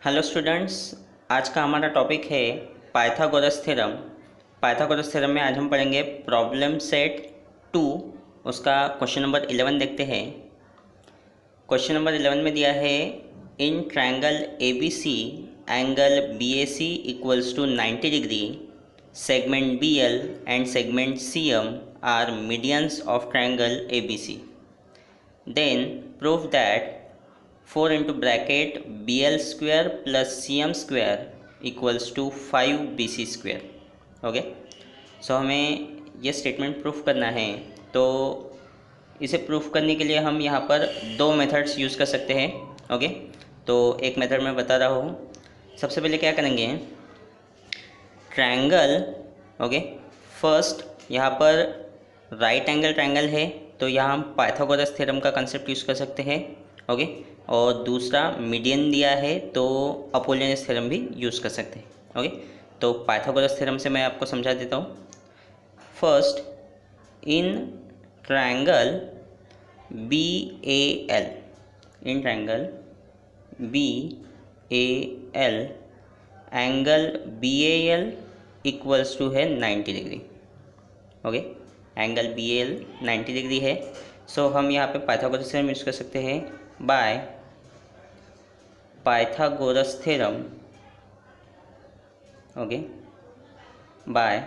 Hello students. आज का हमारा टॉपिक है पाइथागोरस थ्योरम। पाइथागोरस थ्योरम में आज हम पढ़ेंगे प्रॉब्लम सेट 2, उसका क्वेश्चन नंबर 11 देखते हैं। क्वेश्चन नंबर 11 में दिया है in triangle A B C angle B A C equals to 90 degree, segment B L and segment C M are medians of triangle A B C. Then prove that 4 into bracket B L square plus C M square equals to 5 B C square. Okay, so हमें ये statement proof करना है। तो इसे proof करने के लिए हम यहाँ पर दो मेथड्स यूज़ कर सकते हैं। ओके, तो एक मेथड मैं बता रहा हूँ। सबसे पहले क्या करेंगे, ट्रायंगल। ओके, फर्स्ट यहाँ पर राइट एंगल ट्रायंगल है, तो यहाँ हम पाइथागोरस थ्योरम का कंसेप्ट यूज़ कर सकते हैं। ओके, और दूसरा मीडियन दिया है तो अपोलियस थ्योरम भी यूज़ कर सकते हैं। ओके, तो पाइथागोरस थ्योरम से मैं आपको समझा देता हूँ। First, in triangle B A L, in triangle B A L angle B A L equals to है 90 degree. Okay, angle B L 90 degree है। सो हम यहाँ पे पाइथागोरस थ्योरम यूज़ कर सकते हैं by Pythagoras theorem. Okay, by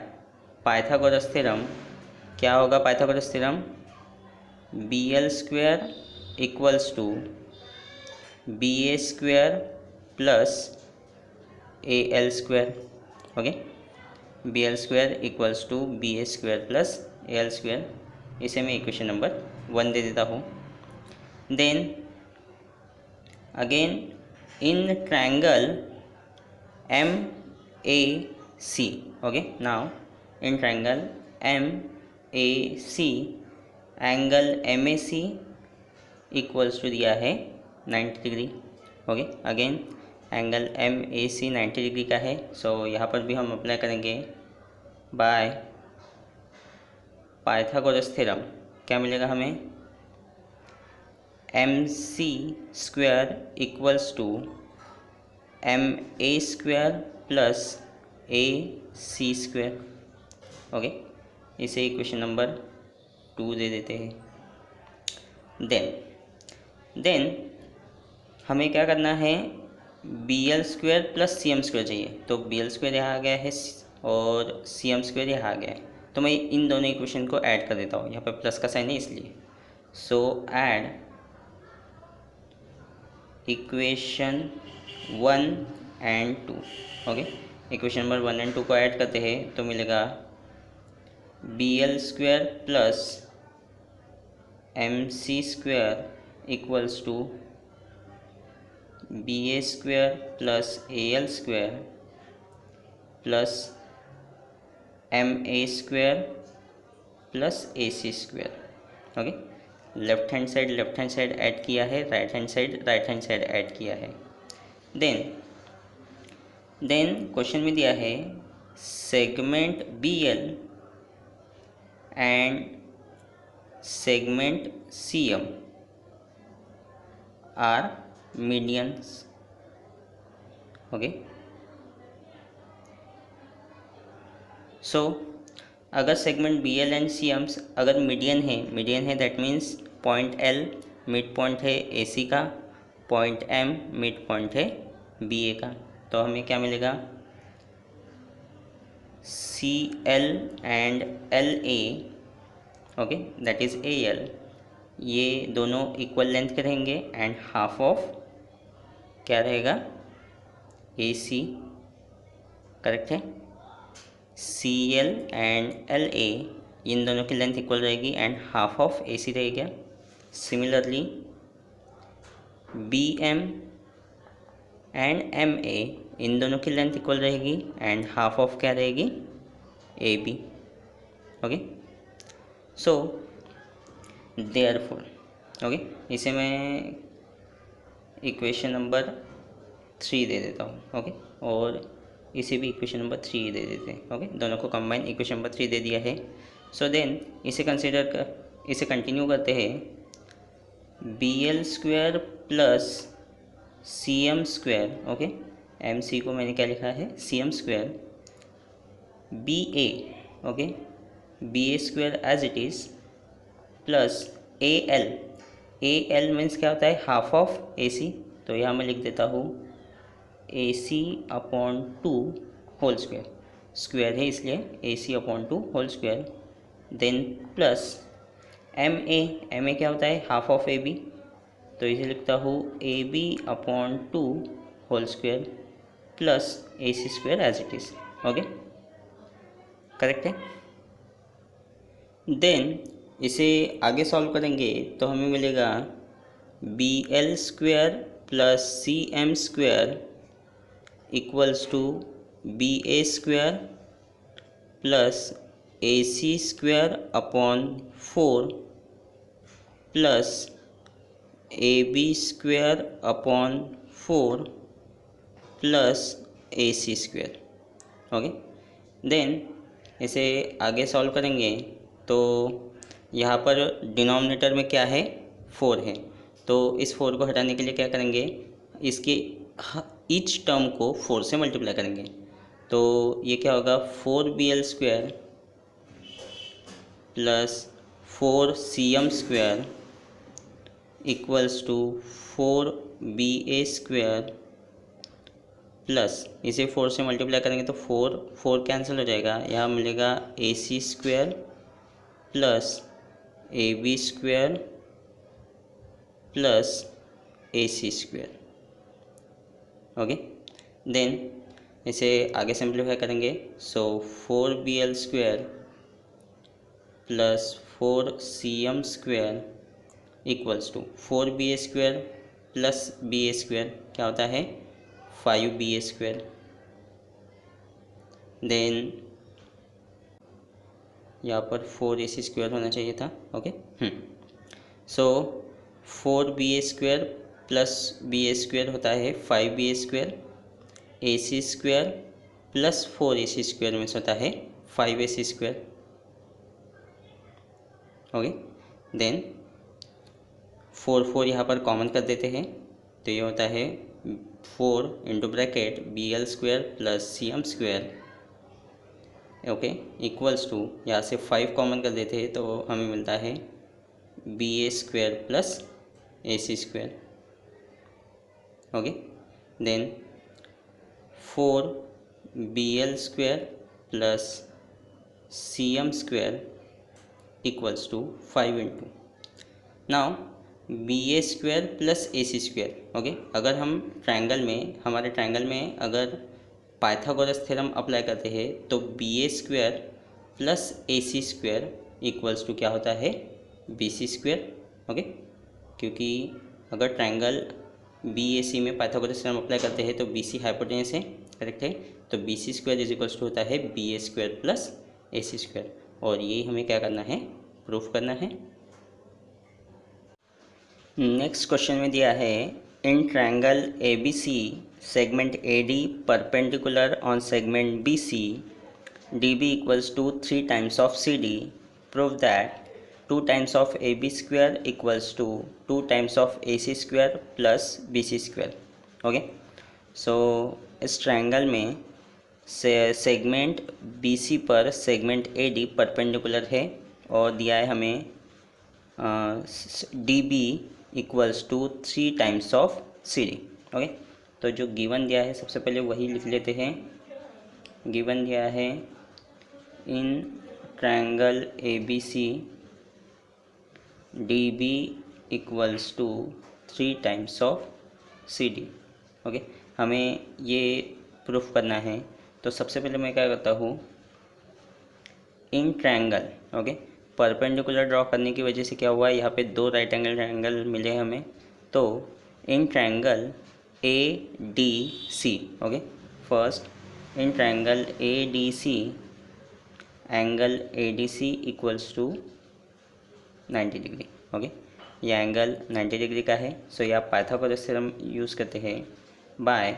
Pythagoras theorem क्या होगा? Pythagoras theorem B L square equals to B A square plus A L square. Okay, B L square equals to B A square plus A L square. इसे मैं equation number 1 दे देता हूँ। Then again in triangle M A C. Okay, now in triangle M A C angle M A C equals to दिया है 90 degree. Okay, again angle M A C 90 degree का है। सो यहाँ पर भी हम अप्लाई करेंगे बाय पाइथागोरस थ्योरम। क्या मिलेगा हमें? M C square equals to M A square plus A C square. Okay, इसे इक्वेशन नंबर 2 दे देते हैं। देन हमें क्या करना है, B L square plus C M square चाहिए। तो बी एल स्क्वेयर यहाँ आ गया है और सी एम स्क्वेयर यहाँ आ गया है, तो मैं इन दोनों इक्वेशन को ऐड कर देता हूँ। यहाँ पर प्लस का साइन है इसलिए। So add equation 1 and 2। Okay, equation number 1 and 2 को ऐड करते हैं तो मिलेगा B L square plus M C square equals to B A square plus A L square plus M A square plus A C square. Okay, left hand side add किया है, right hand side add किया है। Then question में दिया है segment B L and segment C M are medians. Okay, so अगर segment B L and C Ms अगर median है that means point L mid point है ए सी का, पॉइंट एम मिड पॉइंट है B A का। तो हमें क्या मिलेगा? C L and L A, okay, that is A L, ये दोनों इक्वल लेंथ के रहेंगे एंड हाफ ऑफ क्या रहेगा? ए सी। करेक्ट है, C L and L A इन दोनों की लेंथ इक्वल रहेगी and half of A C रहेगा। Similarly B M and M A इन दोनों की लेंथ इक्वल रहेगी एंड हाफ ऑफ क्या रहेगी? A B. Okay, so therefore, okay, इसे मैं इक्वेशन नंबर 3 दे देता हूँ। ओके, और इसे भी इक्वेशन नंबर 3 दे देते हैं। ओके, दोनों को कंबाइन इक्वेशन नंबर 3 दे दिया है। सो देन इसे कंटिन्यू करते हैं। B L square plus C M square, okay, M C को मैंने क्या लिखा है, C M square, B A, okay, B A square as it is, plus A L means क्या होता है, हाफ ऑफ ए सी, तो यहाँ मैं लिख देता हूँ A C upon two whole square, square है इसलिए A C upon two whole square, then plus M A क्या होता है, हाफ ऑफ ए बी, तो इसे लिखता हूँ A B upon two whole square plus A C square as it is, okay, correct है। देन इसे आगे सॉल्व करेंगे तो हमें मिलेगा B L square plus C M square equals to B A square plus A C square upon 4 plus A B square upon 4 plus A C square, okay. Then इसे आगे solve करेंगे तो यहाँ पर डिनोमिनेटर में क्या है, 4 है, तो इस 4 को हटाने के लिए क्या करेंगे, इसके ईच टर्म को 4 से मल्टीप्लाई करेंगे, तो ये क्या होगा, 4bl square plus 4cm square equals to 4ba square plus इसे 4 से मल्टीप्लाई करेंगे तो 4 कैंसिल हो जाएगा, यहाँ मिलेगा A C square plus A B square plus A C square, okay. Then इसे आगे सिंप्लीफाई करेंगे, so 4bl square plus 4cm square equals to 4ba square plus ba square क्या होता है, 5ba स्क्वायर, देन यहाँ पर 4ac स्क्वायर होना चाहिए था, ओके। सो 4ba square plus ba square होता है 5ba square, ac square plus 4ac square means होता है 5ac स्क्वायर, ओके। देन 4 यहाँ पर कॉमन कर देते हैं, तो ये होता है 4 into bracket bl square plus cm square, okay, equals to यहाँ से 5 कॉमन कर देते हैं तो हमें मिलता है ba square plus ac square, okay. Then 4bl square plus cm square equals to 5 into now ba square plus ac square, okay. अगर हम हमारे ट्रायंगल में अगर पाइथागोरस थ्योरम अप्लाई करते हैं तो ba square plus ac square equals to क्या होता है, bc स्क्वायर, ओके। क्योंकि अगर ट्रायंगल BAC में पाइथागोरस थ्योरम अप्लाई करते हैं तो BC हाइपोटेनस है, करेक्ट है, तो BC square is equals to होता है BA square plus AC square, और यही हमें क्या करना है, प्रूफ करना है। नेक्स्ट क्वेश्चन में दिया है in triangle ABC segment AD perpendicular on segment BC DB equals to 3 times of CD, prove that 2 times of AB square equals to 2 times of AC square plus BC square, okay. So इस triangle में segment BC पर segment AD perpendicular है और दिया है हमें DB equals to 3 times of CD, okay. तो जो गिवन दिया है सबसे पहले वही लिख लेते हैं। गिवन दिया है in triangle ABC DB equals to 3 times of CD, okay. हमें ये प्रूफ करना है, तो सबसे पहले मैं क्या करता हूँ, in triangle, okay, perpendicular draw करने की वजह से क्या हुआ, यहाँ पे 2 राइट एंगल ट्रायंगल मिले हमें, तो in triangle ADC, okay, first in triangle ADC angle ADC equals to 90 degree, okay. ये एंगल 90 डिग्री का है, सो ये आप पाइथागोरस थ्योरम यूज़ करते हैं, बाय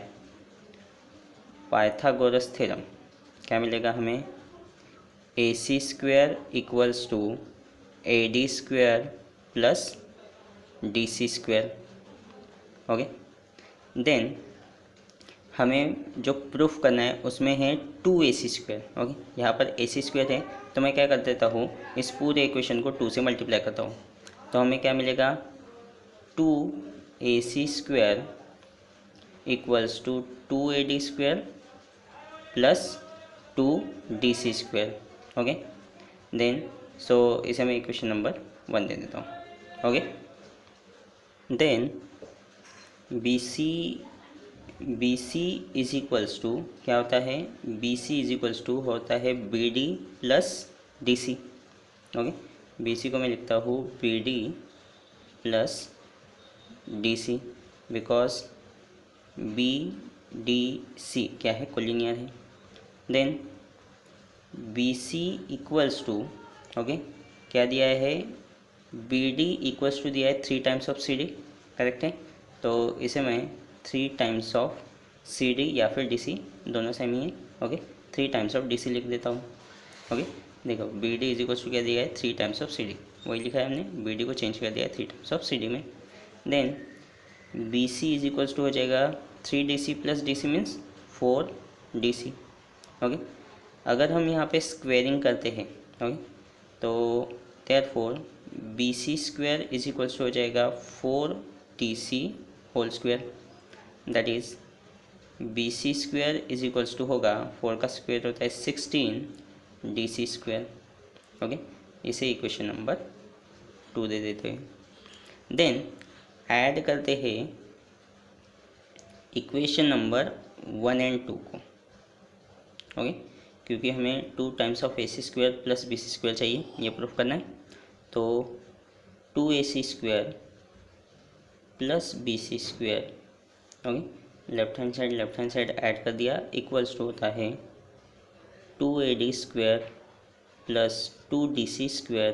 पाइथागोरस थ्योरम क्या मिलेगा हमें, AC square equals to AD square plus DC square, okay. Then हमें जो प्रूफ करना है उसमें है 2ac²। ओके, यहाँ पर ac² है तो मैं क्या कर देता हूँ, इस पूरे इक्वेशन को 2 से मल्टीप्लाई करता हूँ। तो हमें क्या मिलेगा, 2ac² equals to 2ad² plus 2dc²। Okay, then so इसे मैं इक्वेशन नंबर 1 दे देता हूँ। Okay, then BC is equals to क्या होता है, BC इज इक्वल्स टू होता है BD plus DC। Okay, BC को मैं लिखता हूँ BD plus DC, because BDC क्या है, कोलिनियर है। Then BC equals to, okay, क्या दिया है, BD इक्वल्स टू दिया है 3 टाइम्स ऑफ CD, करेक्ट है। तो इसे मैं 3 टाइम्स ऑफ CD या फिर DC, दोनों सेम ही है। ओके, 3 टाइम्स ऑफ DC लिख देता हूँ। ओके, देखो BD इज इक्वल्स टू क्या दिया है, 3 टाइम्स ऑफ CD, वही लिखा है हमने, BD को चेंज कर दिया है 3 टाइम्स ऑफ CD में। Then BC is equals to हो जाएगा 3DC plus DC means 4DC। Okay, अगर हम यहाँ पे स्क्वेयरिंग करते हैं, ओके, तो therefore BC² is equals to हो जाएगा 4DC whole square, that is BC² is equals to होगा, 4 का स्क्वायर होता है 16DC²। ओके, इसे इक्वेशन नंबर 2 दे देते हैं। देन ऐड करते हैं इक्वेशन नंबर 1 एंड 2 को। ओके, क्योंकि हमें 2 times of AC² plus BC² चाहिए, ये प्रूफ करना है। तो 2AC² plus BC², okay, left hand side add कर दिया, इक्वल्स टू होता है 2AD² plus 2DC²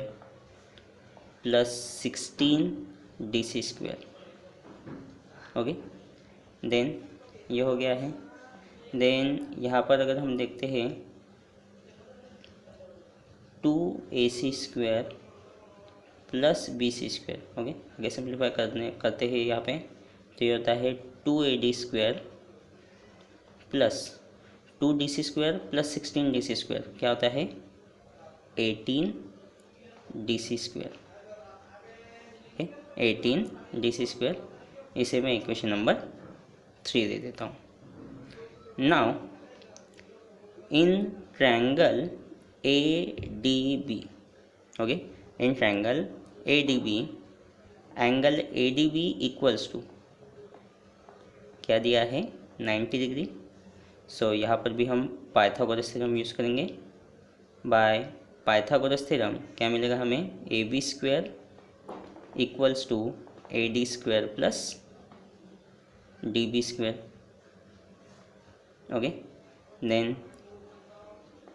plus 16DC²। Okay, then ये हो गया है। देन यहाँ पर अगर हम देखते हैं 2AC² प्लस BC², ओके, आगे सिंप्लीफाई करते हैं यहाँ पे, तो ये होता है 2AD² plus 2DC² plus 16DC², क्या होता है 18DC²। ओके, 18DC², इसे मैं इक्वेशन नंबर 3 दे देता हूँ। Now in triangle ADB, okay, in triangle ADB, angle ADB equals to क्या दिया है, 90 डिग्री। सो यहाँ पर भी हम पाइथागोरस थ्योरम यूज़ करेंगे। बाय पाइथागोरस थ्योरम क्या मिलेगा हमें, AB² equals to AD² plus DB²। Okay, then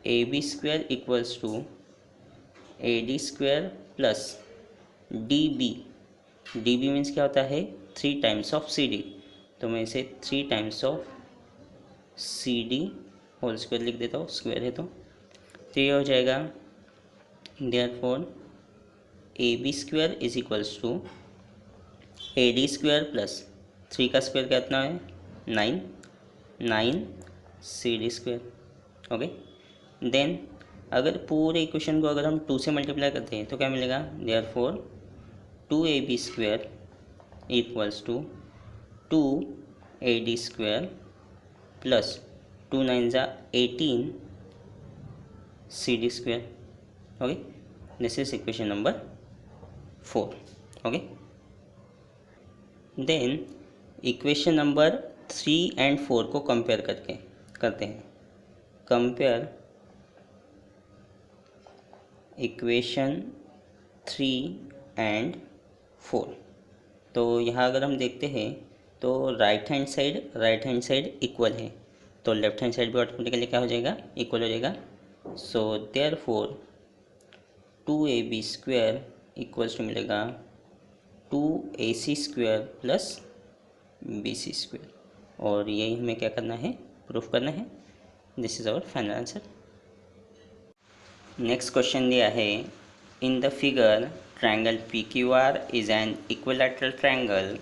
AB² equals to AD² plus DB means क्या होता है, 3 टाइम्स ऑफ CD, तो मैं इसे 3 times of CD whole square लिख देता हूँ, स्क्वायर है तो ये हो जाएगा। Therefore AB² is equals to AD² plus 3 का स्क्वायर कितना है, 9 CD²। ओके, देन अगर पूरे इक्वेशन को अगर हम 2 से मल्टीप्लाई करते हैं तो क्या मिलेगा, therefore 2AB² equals to 2AD² plus 2 9 ज़ा 18 CD²। Okay, this is equation number 4। Okay, then equation number 3 and 4 को कंपेयर करते हैं। Compare equation 3 and 4। तो यहाँ अगर हम देखते हैं तो राइट हैंड साइड इक्वल है, तो लेफ्ट हैंड साइड भी ऑटोमेटिकली क्या हो जाएगा, इक्वल हो जाएगा। So therefore 2AB² equals to मिलेगा 2AC² प्लस BC², और यही हमें क्या करना है, प्रूफ करना है। This is our final answer. Next question दिया है, in the figure triangle PQR is an equilateral triangle,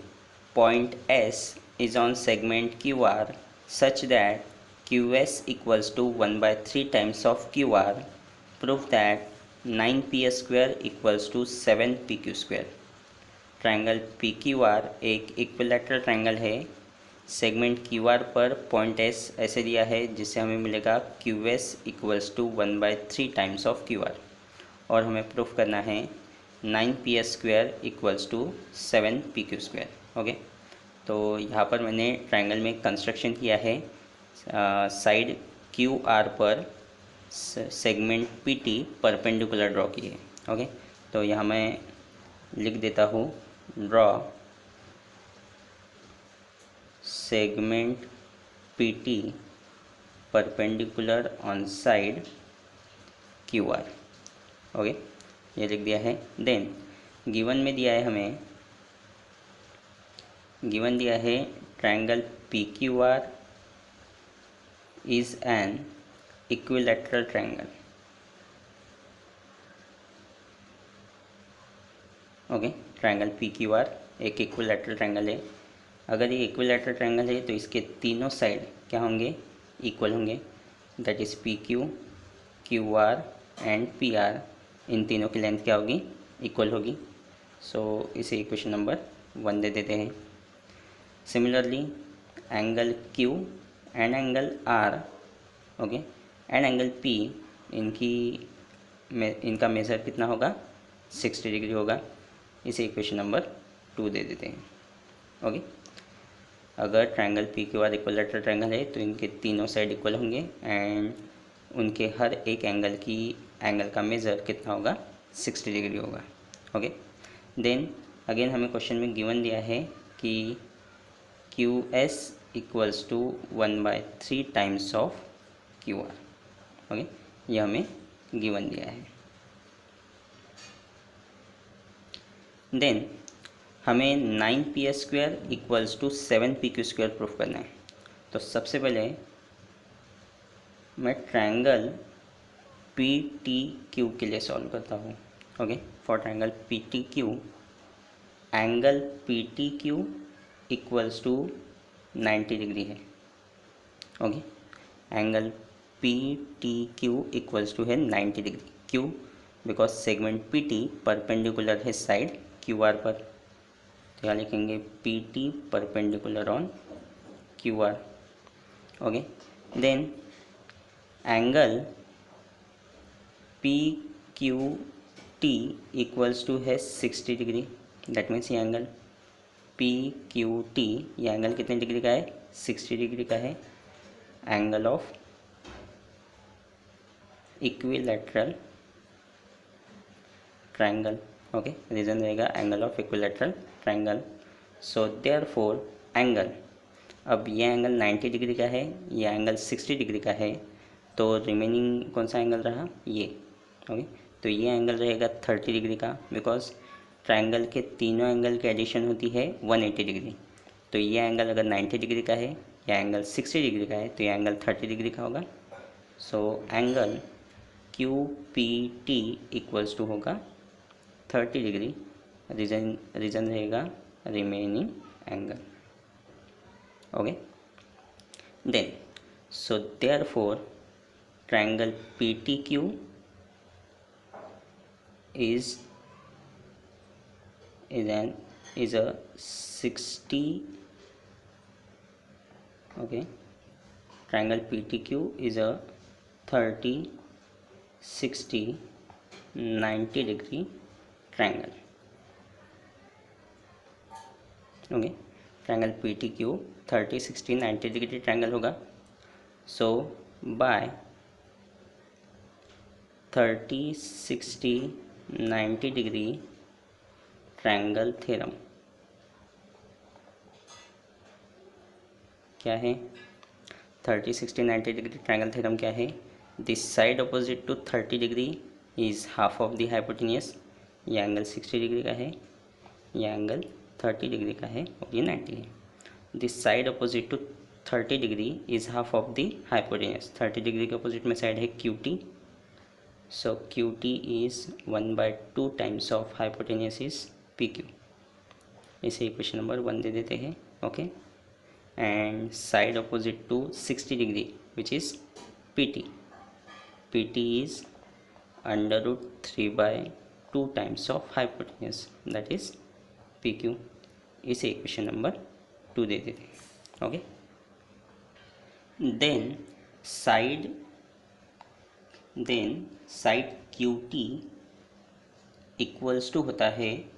point S is on segment QR such that QS equals to 1/3 times of QR. Prove that 9PS square equals to 7PQ square. Triangle PQR एक equilateral triangle है। Segment QR पर point S ऐसे दिया है जिससे हमें मिलेगा QS equals to 1/3 times of QR, और हमें प्रूफ करना है 9PS square equals to 7PQ square. Okay, तो यहाँ पर मैंने ट्रायंगल में कंस्ट्रक्शन किया है। साइड QR पर सेगमेंट PT परपेंडिकुलर ड्रॉ की है। ओके, तो यहाँ मैं लिख देता हूँ, draw segment PT perpendicular on side QR। Okay, ये लिख दिया है। देन गिवन में दिया है, हमें गिवन दिया है triangle PQR is an equilateral triangle। Okay, triangle PQR एक इक्विलैटरल ट्रायंगल है। अगर ये इक्विलैटरल ट्रायंगल है तो इसके तीनों साइड क्या होंगे, इक्वल होंगे। That is PQ, QR and PR, इन तीनों की लेंथ क्या होगी, इक्वल होगी। सो इसे इक्वेशन नंबर 1 दे देते हैं। Similarly angle Q and angle R, okay, and angle P, इनका मेज़र कितना होगा, 60 डिग्री होगा। इसे इक्वेशन नंबर 2 दे देते हैं। ओके, अगर ट्रायंगल PQR इक्विलैटरल ट्रायंगल है तो इनके तीनों साइड इक्वल होंगे एंड उनके हर एक एंगल का मेज़र कितना होगा, 60 डिग्री होगा। ओके, देन अगेन हमें क्वेश्चन में गिवन दिया है कि QS equals to 1/3 times of QR। Okay, यह हमें गिवन दिया है। देन हमें 9PS square equals to 7PQ square proof करना है। तो सबसे पहले मैं ट्रायंगल PTQ के लिए सॉल्व करता हूँ। Okay, for triangle PTQ, angle PTQ equals to 90 degree है। Okay, angle PTQ equals to है 90 डिग्री। क्यों? बिकॉज सेगमेंट PT परपेंडिकुलर है साइड QR पर। तो यहाँ लिखेंगे PT perpendicular on QR। Okay, then angle PQT equals to है 60 degree. That means ये एंगल PQT, ये एंगल कितने डिग्री का है, 60 डिग्री का है। Angle of equilateral triangle. Okay, reason रहेगा angle of equilateral triangle. So therefore angle, अब ये एंगल 90 डिग्री का है, ये एंगल 60 डिग्री का है, तो रिमेनिंग कौन सा एंगल रहा, ये। ओके, तो ये एंगल रहेगा 30 डिग्री का, बिकॉज ट्रायंगल के तीनों एंगल की एडिशन होती है 180 डिग्री। तो ये एंगल अगर 90 डिग्री का है, या एंगल 60 डिग्री का है, तो ये एंगल 30 डिग्री का होगा। So angle QPT equals to होगा 30 डिग्री। रीजन रहेगा remaining angle. Okay, then so therefore triangle PTQ is a 60, okay, triangle PTQ is a 30, 60, 90 degree triangle। Okay, triangle PTQ 30, 60, 90 degree triangle होगा। सो bye 30, 60, 90 degree triangle theorem क्या है, 30, 60, 90 degree triangle theorem क्या है, this side opposite to 30 degree is half of the hypotenuse. ये angle 60 degree का है, ये angle 30 degree का है और ये 90 है। This side opposite to 30 degree is half of the hypotenuse. 30 degree के अपोजिट में साइड है QT। So QT is 1/2 times of hypotenuse is PQ। इसे इक्वेशन नंबर 1 दे देते हैं। Okay, and side opposite to 60 degree, which is PT. PT is under root 3 by 2 times of hypotenuse, that is PQ. इसे equation number 2 दे देते हैं। Okay, then side QT equals to होता है,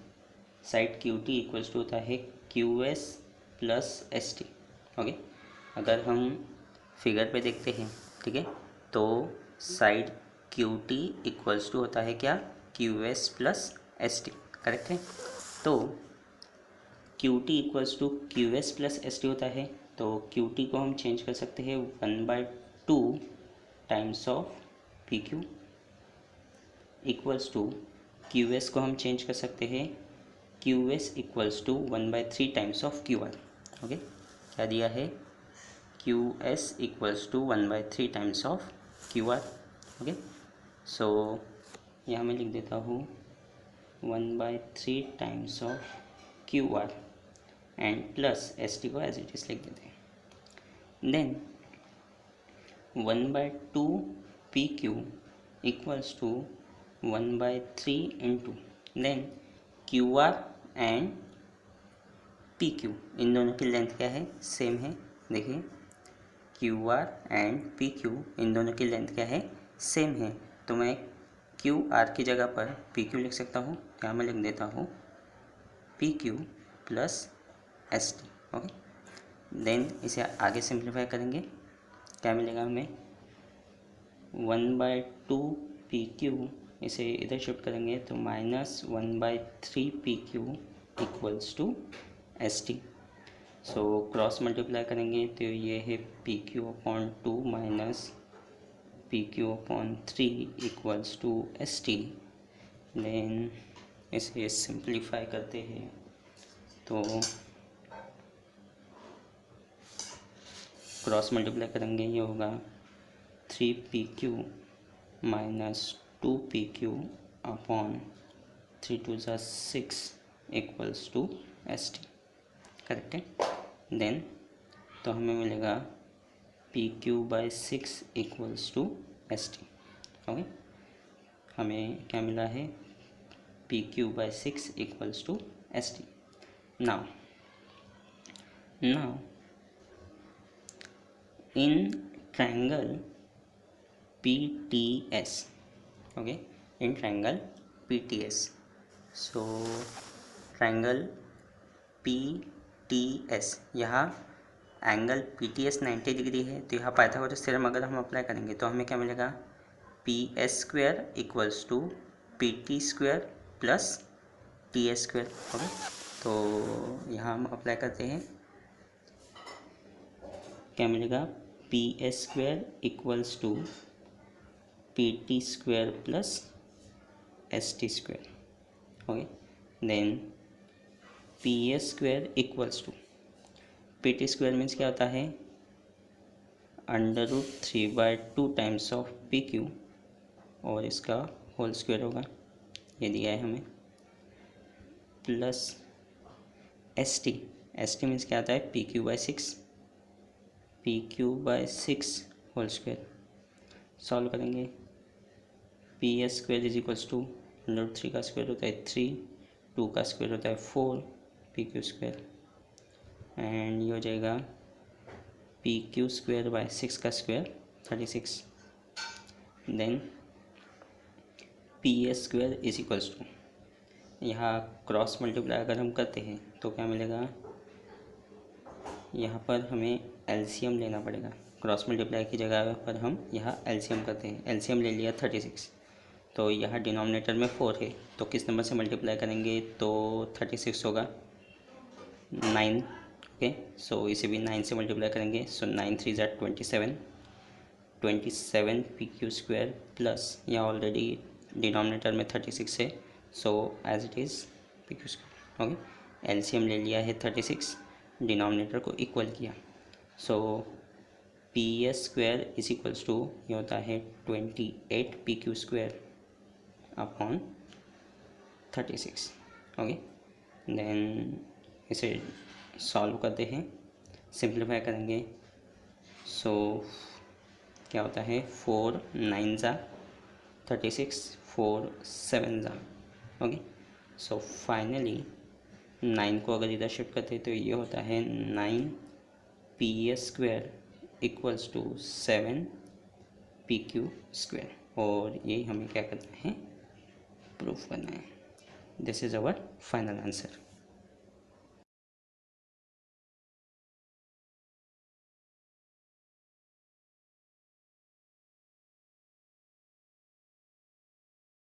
side QT equals to होता है QS plus ST। Okay, अगर हम फिगर पे देखते हैं, ठीक है, तो साइड QT इक्वल्स टू होता है क्या, QS प्लस ST, करेक्ट है। तो QT equals to QS plus ST होता है, तो QT को हम चेंज कर सकते हैं 1/2 times of PQ equals to QS को हम चेंज कर सकते हैं QS equals to 1/3 times of QR। Okay, क्या दिया है, QS equals to 1/3 times of QR। Okay, so यहाँ मैं लिख देता हूँ 1/3 times of QR and plus ST को एज इट इज लिख देते हैं। Then 1/2 PQ equals to 1/3 into then QR and PQ, इन दोनों की लेंथ क्या है, सेम है। देखिए QR एंड PQ इन दोनों की लेंथ क्या है, सेम है, तो मैं QR की जगह पर PQ लिख सकता हूँ। यहाँ मैं लिख देता हूँ PQ plus ST। Okay, then इसे आगे सिंप्लीफाई करेंगे, क्या मिलेगा हमें, 1/2 PQ, इसे इधर शिफ्ट करेंगे तो -1/3 PQ equals to ST। So cross multiply करेंगे तो ये है PQ/2 minus PQ/3 equals to ST। Then इसे सिंप्लीफाई करते हैं तो क्रॉस मल्टीप्लाई करेंगे, ये होगा 3PQ माइनस 2PQ अपॉन 3 2 ज़ा 6 इक्वल्स टू ST, करेक्ट है। देन तो हमें मिलेगा PQ/6 equals to ST। Okay, हमें क्या मिला है, PQ/6 equals to ST। Now in triangle PTS, okay, in triangle PTS, so triangle PTS, यहाँ एंगल PTS 90 डिग्री है, तो यहाँ पाइथागोरस थ्योरम अगर हम अप्लाई करेंगे तो हमें क्या मिलेगा, PS² equals to PT² plus TS²। Okay, तो यहाँ हम अप्लाई करते हैं, क्या मिलेगा, PS² equals to PT² plus ST²। Okay, then PS² equals to PT² means क्या होता है, √3/2 टाइम्स ऑफ PQ और इसका होल स्क्वायर होगा, ये दिया है हमें, प्लस ST मीन्स क्या आता है, PQ/6 होल स्क्वायर। सॉल्व करेंगे, PS² इज इक्वल्स टू √3 का स्क्वायर होता है 3, 2 का स्क्वायर होता है 4, PQ² एंड ये हो जाएगा PQ²/6 का square 36। Then PS² is equals to, यहाँ क्रॉस मल्टीप्लाई अगर हम करते हैं तो क्या मिलेगा, यहाँ पर हमें LCM लेना पड़ेगा, क्रॉस मल्टीप्लाई की जगह पर हम यहाँ LCM करते हैं, LCM ले लिया 36, तो यहाँ डिनोमिनेटर में 4 है, तो किस नंबर से मल्टीप्लाई करेंगे तो 36 होगा 9। ओके, सो इसे भी 9 से मल्टीप्लाई करेंगे, सो 9 3 ज़ा 27 PQ² प्लस, यहाँ ऑलरेडी डिनोमिनेटर में 36 है, so as it is PQ²। Okay, LCM ले लिया है 36, डिनोमिनेटर को इक्वल किया, सो PS² इज इक्वल्स टू, ये होता है 28 PQ² अपॉन 36। ओके, देन इसे सॉल्व करते हैं सिंप्लीफाई करेंगे सो क्या होता है 4 9 जा 36 4 7 जा ओके। सो फाइनली 9 को अगर इधर शिफ्ट करते हैं तो ये होता है 9 P A square equals to 7 P Q square, और ये हमें क्या करना है, प्रूफ करना है। This is our final answer.